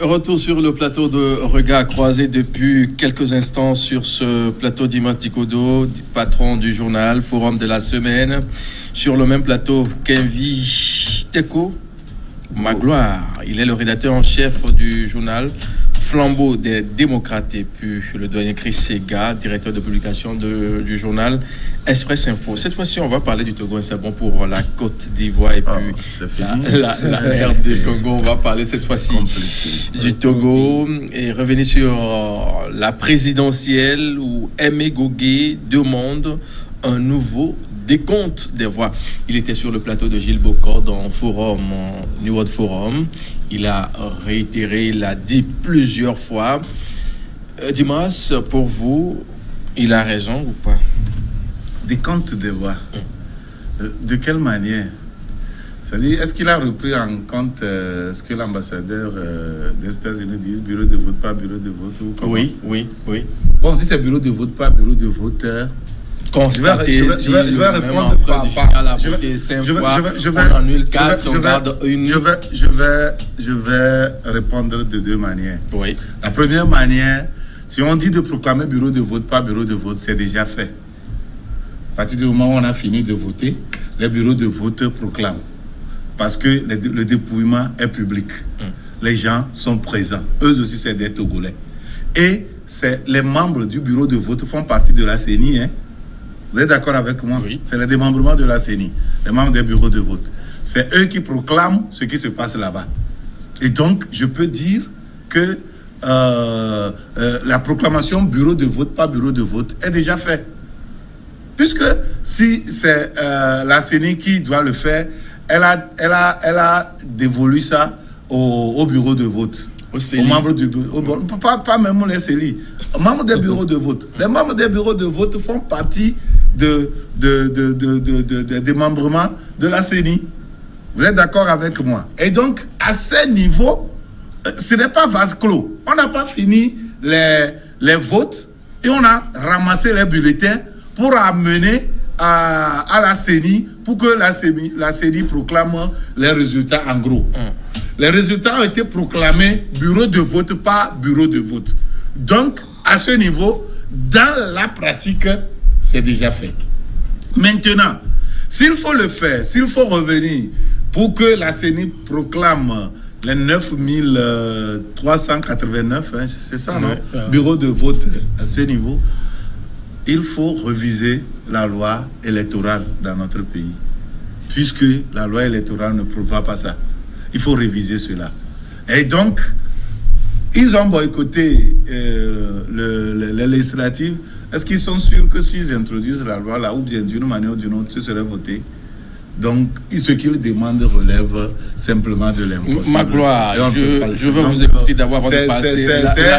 Retour sur le plateau de Regard Croisé depuis quelques instants sur ce plateau d'Imad Tikodo, patron du journal Forum de la semaine. Sur le même plateau, Kenvi Teko Magloire. Il est le rédacteur en chef du journal Flambeau des démocrates, et puis le doyen Chris Sega, directeur de publication du journal Express Info. Cette fois-ci, on va parler du Togo. C'est bon pour la Côte d'Ivoire et puis la RD Congo. On va parler cette fois-ci du Togo et revenir sur la présidentielle où Aimé Gogué demande un nouveau décompte des voix. Il était sur le plateau de Gilles Bocor dans New World Forum. Il a réitéré, il a dit plusieurs fois. Dimas, pour vous, il a raison ou pas? Décompte des voix. De quelle manière? C'est-à-dire, est-ce qu'il a repris en compte ce que l'ambassadeur des États-Unis dit, bureau de vote, pas bureau de vote ou comment? Oui. Bon, si c'est bureau de vote, pas bureau de vote, constater je vais répondre par je vais répondre de deux manières. Oui. La première manière, si on dit de proclamer bureau de vote, pas bureau de vote, c'est déjà fait. À partir du moment où on a fini de voter, les bureaux de vote proclament. Parce que le dépouillement est public. Les gens sont présents. Eux aussi, c'est des Togolais. Et les membres du bureau de vote font partie de la CENI, hein. Vous êtes d'accord avec moi? Oui. C'est le démembrement de la CENI, les membres des bureaux de vote. C'est eux qui proclament ce qui se passe là-bas. Et donc, je peux dire que la proclamation bureau de vote, pas bureau de vote, est déjà faite. Puisque si c'est la CENI qui doit le faire, elle a dévolu ça au bureau de vote. Aux membres du bureau, pas même les CELI, aux membres des bureaux de vote. Les membres des bureaux de vote font partie des démembrements de la CENI. Vous êtes d'accord avec moi? Et donc, à ce niveau, ce n'est pas vase clos. On n'a pas fini les votes et on a ramassé les bulletins pour amener à la CENI pour que la CENI proclame les résultats en gros. Les résultats ont été proclamés bureau de vote par bureau de vote. Donc, à ce niveau, dans la pratique, c'est déjà fait. Maintenant, s'il faut le faire, s'il faut revenir pour que la CENI proclame les 9389, hein, c'est ça, non? Bureaux de vote à ce niveau, il faut reviser la loi électorale dans notre pays. Puisque la loi électorale ne prévoit pas ça. Il faut réviser cela. Et donc, ils ont boycotté les législatives. Est-ce qu'ils sont sûrs que s'ils introduisent la loi là, ou bien d'une manière ou d'une autre, ce serait voté? Donc, ce qu'ils demandent relève simplement de l'impossible. Magloire, je veux vous écouter d'abord avant de passer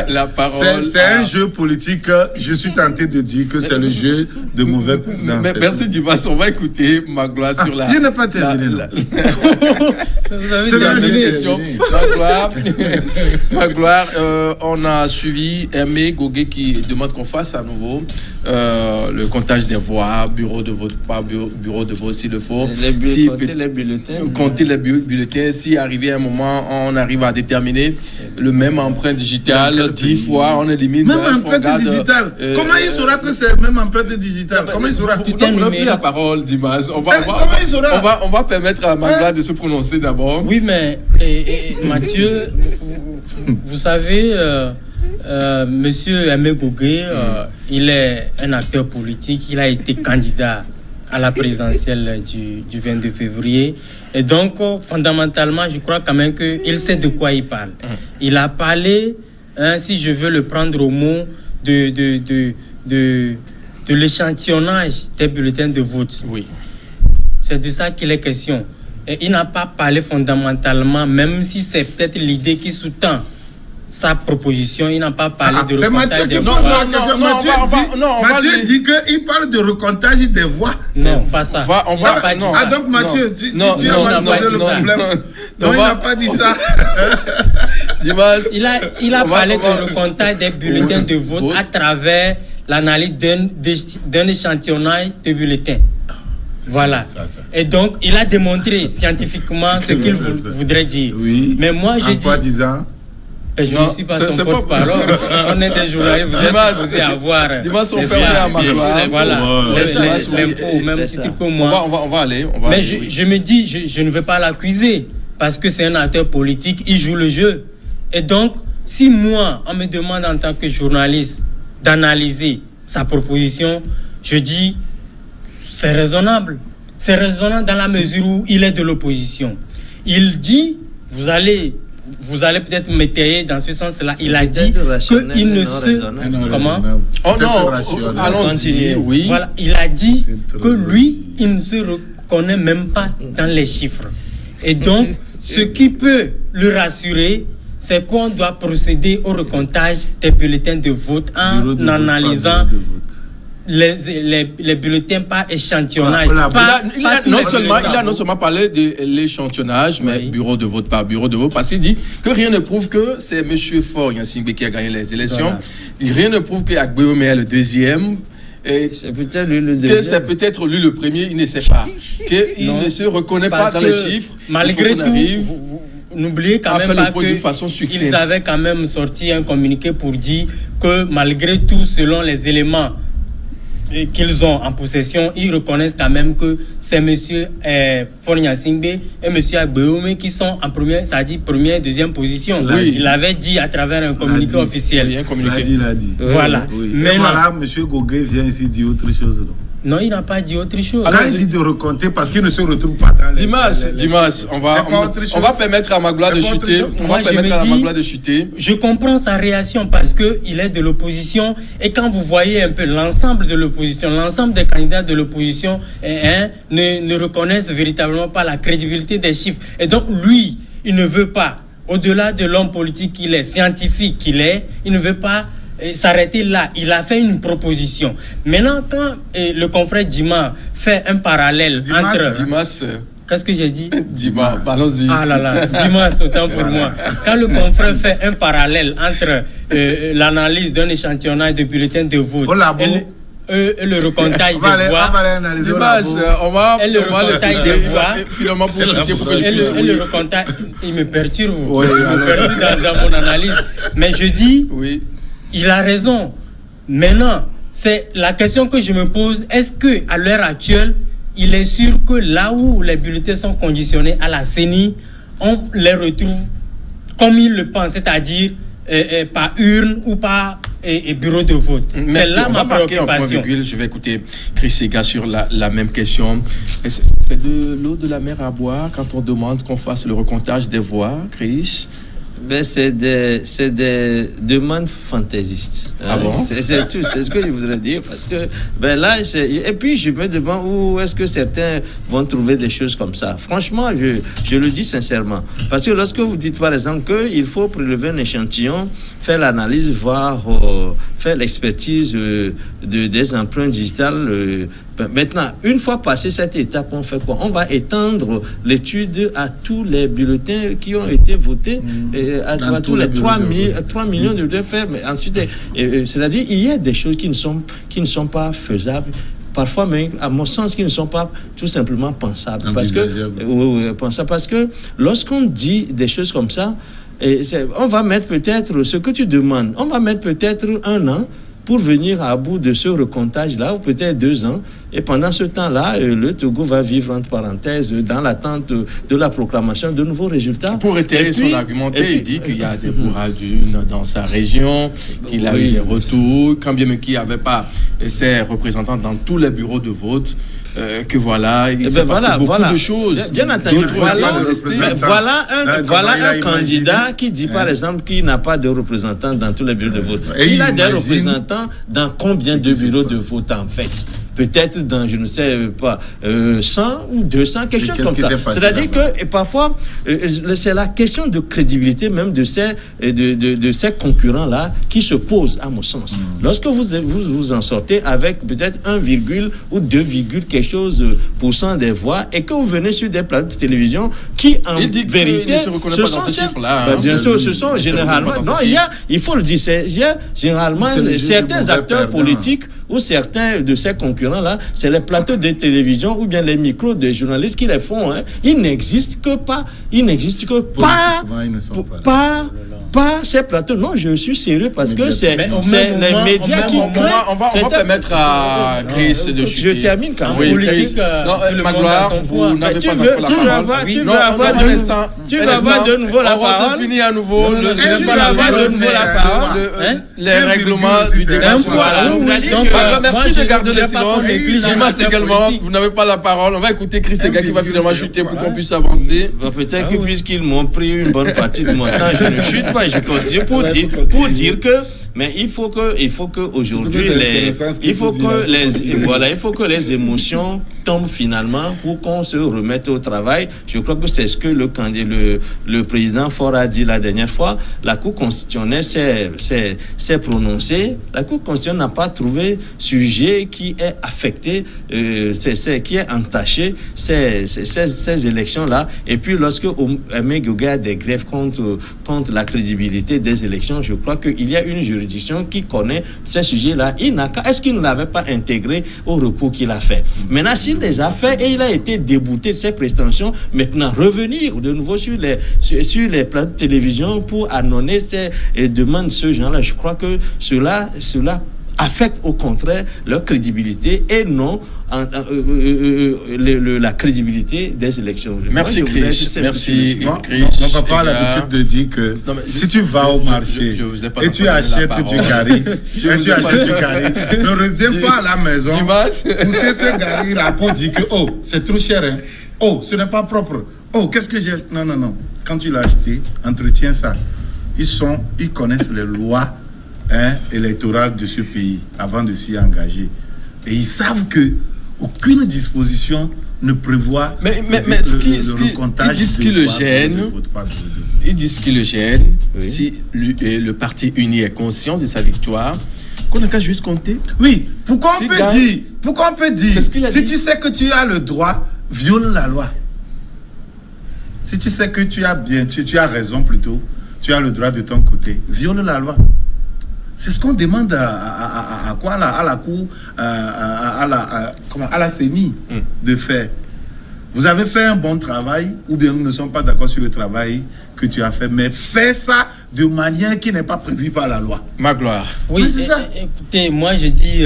la parole. C'est un jeu politique. Je suis tenté de dire que c'est le jeu de mauvais perdants. Mais merci Dimas, on va écouter Magloire sur la... Je n'ai pas terminé. C'est la question. Magloire, on a suivi Aimé Gogué qui demande qu'on fasse à nouveau le comptage des voix, bureau de vote, pas bureau de vote s'il le faut. Compter les bulletins. Compter les bulletins. Si arrivé à un moment, on arrive à déterminer le même empreinte digitale 10 fois, on élimine. Même empreinte digitale. Comment il saura que c'est même empreinte digitale? Comment il saura? On a pris la parole, Dimas. On va permettre à Magloire de se prononcer d'abord. Oui, mais Mathieu, vous savez, Monsieur Aimé Gogué, il est un acteur politique. Il a été candidat à la présidentielle du 22 février. Et donc, fondamentalement, je crois quand même qu'il sait de quoi il parle. Il a parlé, si je veux le prendre au mot, de l'échantillonnage des bulletins de vote. Oui. C'est de ça qu'il est question. Et il n'a pas parlé fondamentalement, même si c'est peut-être l'idée qui sous-tend sa proposition, il n'a pas parlé de recontage des voix. Mathieu dit qu'il parle de recontage des voix. Non, pas ça. Donc Mathieu, tu as posé le problème. Non, il n'a pas dit ça. Il a parlé de recontage des bulletins de vote à travers l'analyse d'un échantillonnage de bulletins. Voilà. Et donc, il a démontré scientifiquement ce qu'il voudrait dire. Oui. Mais moi, je dis... En quoi disant? Je ne suis pas son porte-parole. On est des journalistes, vous êtes supposés avoir. Dimas, on fait à ma gloire. Voilà, l'info, même titre que moi. On va aller. Mais je me dis, je ne vais pas l'accuser parce que c'est un acteur politique, il joue le jeu. Et donc, si moi, on me demande en tant que journaliste d'analyser sa proposition, je dis, c'est raisonnable. C'est raisonnable dans la mesure où il est de l'opposition. Il dit, vous allez peut-être m'étayer dans ce sens-là. Il a dit qu'il ne se... Comment? Oh non, allons-y. Oui. Voilà, il a dit que lui, il ne se reconnaît même pas dans les chiffres. Et donc, ce qui peut le rassurer, c'est qu'on doit procéder au recomptage des bulletins de vote en analysant les bulletins par échantillonnage. Il a non seulement parlé de l'échantillonnage, mais bureau de vote par bureau de vote, parce qu'il dit que rien ne prouve que c'est M. Faure Gnassingbé qui a gagné les élections. Voilà. Rien ne prouve qu'Agbéome est le deuxième. C'est peut-être lui le deuxième. Que c'est peut-être lui le premier, il ne sait pas. Qu'il ne se reconnaît pas dans les chiffres. Malgré tout, n'oubliez quand même pas qu'ils avaient quand même sorti un communiqué pour dire que malgré tout, selon les éléments qu'ils ont en possession, ils reconnaissent quand même que c'est M. Faure Gnassingbé et M. Agbéome qui sont en première, ça dit première, deuxième position. Oui. Il l'avait dit à travers un communiqué officiel. Il l'a dit. Voilà. Oui. Mais voilà, M. Gogué vient ici dire autre chose. Non, il n'a pas dit autre chose. Quand il dit de recompter, parce qu'il ne se retrouve pas dans les... Dimas, on va permettre à Magloire de chuter. Je comprends sa réaction parce qu'il est de l'opposition. Et quand vous voyez un peu l'ensemble de l'opposition, l'ensemble des candidats de l'opposition ne reconnaissent véritablement pas la crédibilité des chiffres. Et donc, lui, il ne veut pas, au-delà de l'homme politique qu'il est, scientifique qu'il est, il ne veut pas s'arrêter là. Il a fait une proposition. Maintenant, quand le confrère Dimas fait un parallèle entre... Dimas. Qu'est-ce que j'ai dit? Dimas, allons-y. Ah là là, Dimas, autant pour moi. Quand le confrère fait un parallèle entre l'analyse d'un échantillonnage de bulletins de vote et le recomptage des voix. Et le recomptage des voix. Finalement, pour chuter, pour que je puisse... Et le recomptage, il me perturbe. Oui, il me perturbe dans mon analyse. Mais je dis... Oui. Il a raison. Maintenant, c'est la question que je me pose. Est-ce qu'à l'heure actuelle, il est sûr que là où les bulletins sont conditionnés à la CENI, on les retrouve comme il le pense, c'est-à-dire par urne ou par bureau de vote? Merci. C'est là ma préoccupation. Je vais écouter Chris Sega sur la même question. C'est de l'eau de la mer à boire quand on demande qu'on fasse le recomptage des voix, Chris? C'est des demandes fantaisistes. Ah bon? C'est tout, c'est ce que je voudrais dire. Parce que, là, et puis je me demande où est-ce que certains vont trouver des choses comme ça. Franchement, je le dis sincèrement. Parce que lorsque vous dites, par exemple, qu'il faut prélever un échantillon, faire l'analyse, voir, faire l'expertise des empreintes digitales, maintenant, une fois passé cette étape, on fait quoi? On va étendre l'étude à tous les bulletins qui ont été votés, à tous les 3 millions de bulletins faits. Mais ensuite, c'est-à-dire, il y a des choses qui ne sont pas faisables. Parfois, mais à mon sens, qui ne sont pas tout simplement pensables. Parce que lorsqu'on dit des choses comme ça, on va mettre peut-être ce que tu demandes, on va mettre peut-être 1 an pour venir à bout de ce recomptage-là, ou peut-être 2 ans. Et pendant ce temps-là, le Togo va vivre, entre parenthèses, dans l'attente de la proclamation de nouveaux résultats. Pour réitérer son argumentaire, il dit qu'il y a des bourrades d'une dans sa région, qu'il a eu des retours, quand bien même qu'il n'y avait pas ses représentants dans tous les bureaux de vote, que voilà, il s'est passé beaucoup de choses. Bien entendu, voilà un candidat qui dit, par exemple, qu'il n'a pas de représentants dans tous les bureaux de vote. Il a des représentants dans combien de bureaux de vote, en fait? Peut-être dans, je ne sais pas, 100 ou 200, quelque chose comme ça. C'est-à-dire que, et parfois, c'est la question de crédibilité même de ces concurrents-là qui se pose, à mon sens. Lorsque vous en sortez avec peut-être 1, ou 2, quelque chose % des voix, et que vous venez sur des plateaux de télévision qui, en vérité, ce sont ces chiffres-là. Bien sûr, ce sont généralement... Non, il faut le dire, il y a généralement certains acteurs politiques ou certains de ces concurrents-là, c'est les plateaux de télévision ou bien les micros des journalistes qui les font. Ils n'existent que pas. Ils n'existent que pas pas ces plateaux. Non, je suis sérieux parce que c'est Mais au les même moment, médias qui au même créent. moment, On va permettre à Chris de chuter. Je termine quand En même. politique, Non, tout le monde Magloire, a son vous poids. n'avez Tu pas veux encore la parole. tu Non, veux avoir un instant. tu veux avoir de nouveau la On va parole. définir à nouveau Non, le- je n'ai Tu pas veux la avoir parole, de nouveau la c'est- parole. Hein? les règlements du C'est débat. un sont- poids, Voilà. oui, Voilà. oui. Donc, Magloire, moi, merci je de garder ne le voudrais pas silence. qu'on néglige Dimas l'acteur également, politique. vous n'avez pas la parole. On va écouter Chris Ega qui va finalement chuter pour Ouais. qu'on puisse avancer. Peut-être Ah que oui. puisqu'ils m'ont pris une bonne partie de mon temps, je ne chute pas, je continue pour dire que, mais il faut que aujourd'hui Surtout que c'est intéressant ce que il faut tu dis, que là. il faut que les émotions tombent finalement pour qu'on se remette au travail. Je crois que c'est ce que le président Faure a dit la dernière fois. La Cour constitutionnelle s'est prononcée. La Cour constitutionnelle n'a pas trouvé sujet qui est affecté, qui est entaché ces élections-là. Et puis lorsque Aimé Gougué a des grèves contre la crédibilité des élections, je crois qu'il y a une juridiction qui connaît ces sujets-là. Est-ce qu'il ne l'avait pas intégré au recours qu'il a fait? Maintenant, s'il les a fait et il a été débouté de ses prétentions, maintenant revenir de nouveau sur les plateaux de télévision pour annoncer ces demandes de ce genre-là, je crois que cela affecte au contraire leur crédibilité et non la crédibilité des élections. Merci Moi, je voudrais Chris. juste Merci Mon, Chris. mon papa a Ega. l'habitude de dire que Non, mais si tu vas au marché je vous ai pas et tu encore donné la achètes parole. du gari, Je et vous tu ai pas achètes du donné- gari, ne reviens pas à la maison Dimas. pousser ce gari là pour dire que oh, c'est trop cher, hein. Oh, ce n'est pas propre. Oh, qu'est-ce que j'ai. Non. Quand tu l'as acheté, entretiens ça. Ils connaissent les lois électorales de ce pays avant de s'y engager. Et ils savent que aucune disposition ne prévoit Mais le ce qui recomptage ils disent de qui le voix gêne, pour le vote par vote. ils disent qu'il le gêne Oui. si le parti uni est conscient de sa victoire, qu'on n'a qu'à juste compter. Oui, pourquoi Si on peut gagne- dire, C'est ce qu'il a si dit. tu sais que tu as le droit, viole la loi. Si tu sais que tu as raison plutôt, tu as le droit de ton côté, viole la loi. C'est ce qu'on demande à quoi là, à la cour, à la CENI de faire. Vous avez fait un bon travail, ou bien nous ne sommes pas d'accord sur le travail que tu as fait, mais fais ça de manière qui n'est pas prévue par la loi. Magloire. Oui, Mais c'est ça. Écoutez, moi je dis,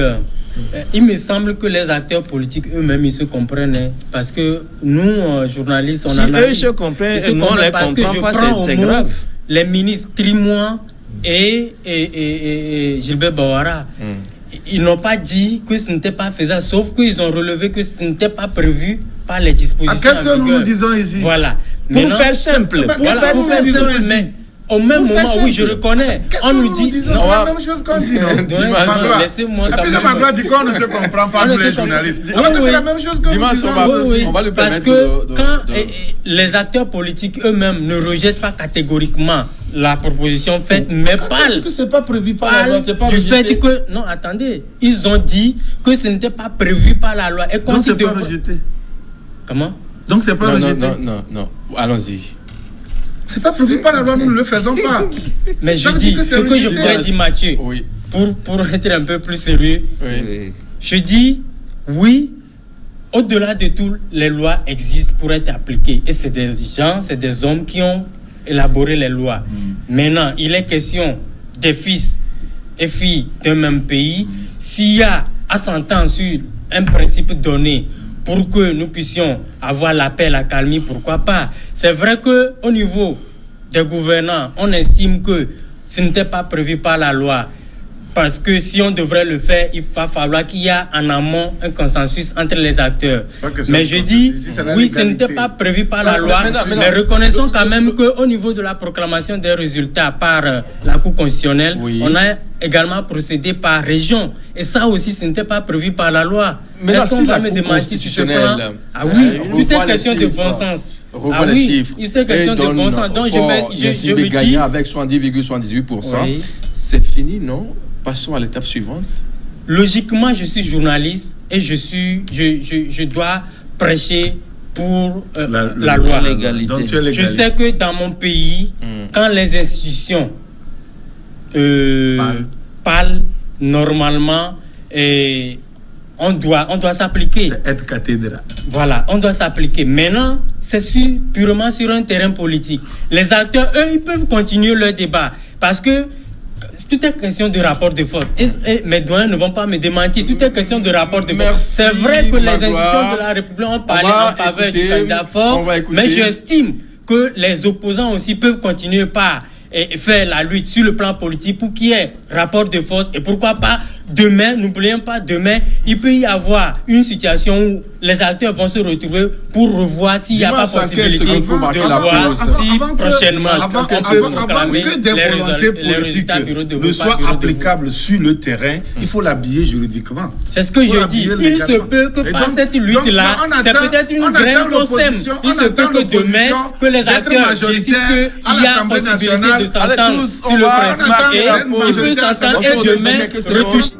il me semble que les acteurs politiques eux-mêmes ils se comprennent, hein, parce que nous journalistes on Si analyse. eux se comprennent, Ils se nous on les parce que comprend je pas, prends c'est au mot grave. les ministres Trimois et Gilbert Bawara. Ils n'ont pas dit que ce n'était pas faisable, sauf qu'ils ont relevé que ce n'était pas prévu par les dispositions. Qu'est-ce que en nous vigueur. nous disons ici? Voilà. Pour Maintenant- faire simple, Mais pour qu'est-ce faire que nous pour faire disons simple, ici? mais au même Pour faire moment, oui, je simple. le connais. Qu'est-ce On que nous nous dit. disons? Non, C'est la même chose qu'on dit, non? Dimas, Magloire. laissez-moi Et quand puis même. Magloire dit qu'on ne se comprend pas, On nous ne les se comprend- journalistes. Oui, Alors que oui. c'est la même chose que nous Dimas, disons. on va le Parce permettre que de- quand de- les acteurs politiques eux-mêmes ne rejettent pas catégoriquement la proposition faite, mais Quand parlent, est-ce que c'est pas prévu par la loi, parlent c'est pas du rejeté. fait que... Non, attendez. Ils ont dit que ce n'était pas prévu par la loi. Et Donc c'est pas considère- rejeté. Comment? Donc c'est pas Non, rejeté. non. Allons-y. C'est pas prévu par la loi, nous ne le faisons pas. Mais Ça je veut dire dis, que ce c'est que je rejeté. voudrais dire, Mathieu, Oui. pour être un peu plus sérieux, Oui. je dis oui, au-delà de tout, les lois existent pour être appliquées. Et c'est des gens, c'est des hommes qui ont élaboré les lois. Maintenant, il est question des fils et filles d'un même pays. S'il y a à s'entendre sur un principe donné pour que nous puissions avoir la paix, la calmie, pourquoi pas. C'est vrai qu'au niveau des gouvernants, on estime que ce n'était pas prévu par la loi. Parce que si on devrait le faire, il va falloir qu'il y ait en amont un consensus entre les acteurs. Pas question Mais de je consensus, dis, ici, c'est la oui, ce légalité. n'était pas prévu par Non, la loi. mais non. Mais reconnaissons quand même qu'au niveau de la proclamation des résultats par la Cour constitutionnelle, Oui. on a également procédé par région. Et ça aussi, ce n'était pas prévu par la loi. Mais là, Est-ce qu'on si va la me Cour demander si tu te constitutionnelle, prends- Ah oui, il revoit était les question de chiffres, bon sens. revoit Ah les oui, chiffres. il était question de bon sens. Donc je me gagné dis... avec 70,78%. Oui. C'est fini, non? Passons à l'étape suivante. Logiquement, je suis journaliste et je dois prêcher pour la loi. Légalité. Donc tu es Je légaliste. sais que dans mon pays, quand les institutions parlent normalement, et on doit s'appliquer. Être cathédrale. Voilà, on doit s'appliquer. Maintenant, c'est purement sur un terrain politique. Les acteurs, eux, ils peuvent continuer leur débat. Parce que tout est question de rapport de force. Et mes doyens ne vont pas me démentir. Tout est question de rapport de force. C'est vrai que les institutions de la République ont parlé en faveur du candidat fort, mais j'estime que les opposants aussi peuvent continuer par faire la lutte sur le plan politique pour qu'il y ait rapport de force. Et pourquoi pas demain, n'oublions pas, demain, il peut y avoir une situation où les acteurs vont se retrouver pour revoir s'il n'y a pas possibilité de voir si prochainement avant que des volontés politiques ne soient applicables sur le terrain, il faut l'habiller juridiquement. C'est ce que je dis. Il se peut que par cette lutte-là, c'est peut-être une graine qu'on sème. Il se peut que demain, que les acteurs décident qu'il y a possibilité de s'entendre sur le principe et il peut s'entendre et demain retoucher